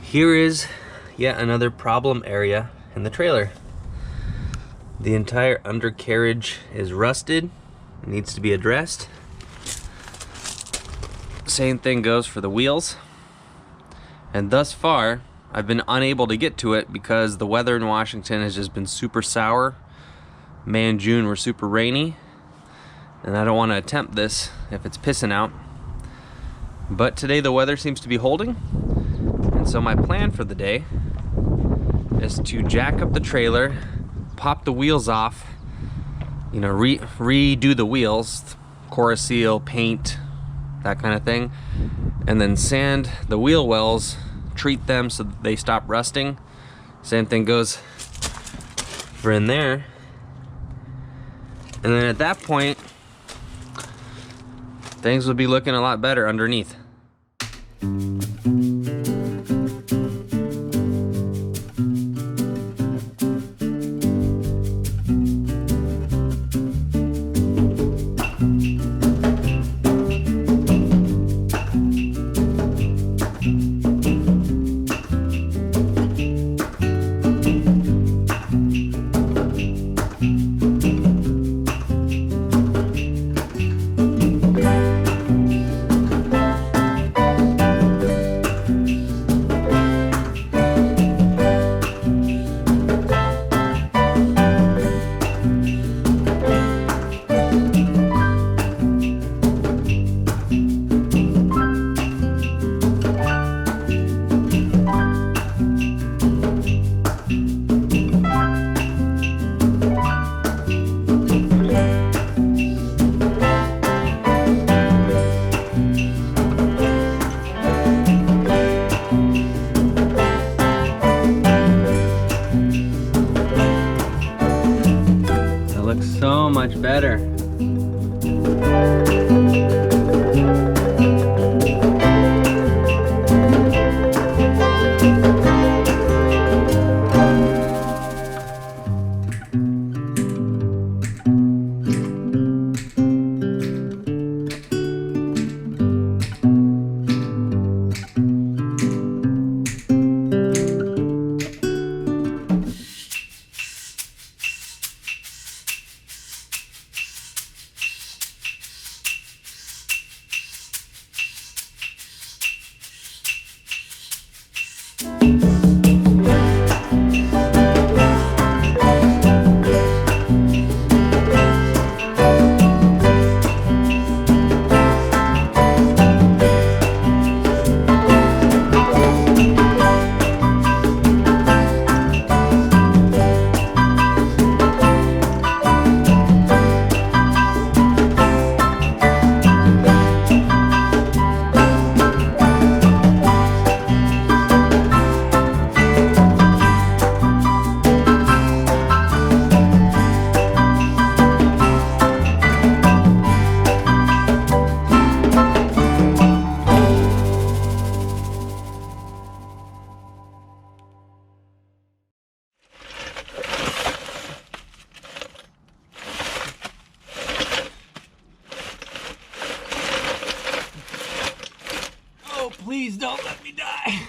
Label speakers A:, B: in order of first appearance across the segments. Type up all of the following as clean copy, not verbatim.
A: Here is yet another problem area in the trailer. The entire undercarriage is rusted, it needs to be addressed. Same thing goes for the wheels. And thus far, I've been unable to get to it because the weather in Washington has just been super sour. May and June were super rainy, and I don't want to attempt this if it's pissing out. But today the weather seems to be holding, and so my plan for the day is to jack up the trailer, pop the wheels off, you know, redo the wheels, Corroseal, paint, that kind of thing, and then sand the wheel wells, treat them so that they stop rusting. Same thing goes for in there. And then at that point, things will be looking a lot better underneath. So much better. Please don't let me die.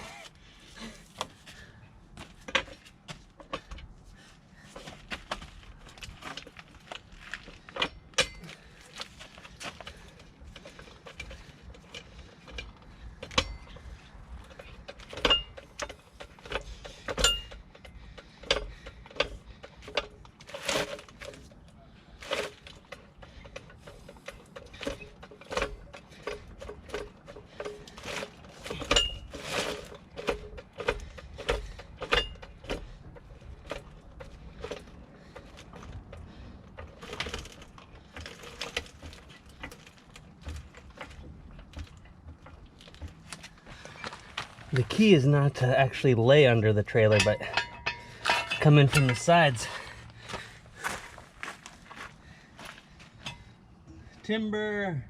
A: The key is not to actually lay under the trailer, but come in from the sides. Timber.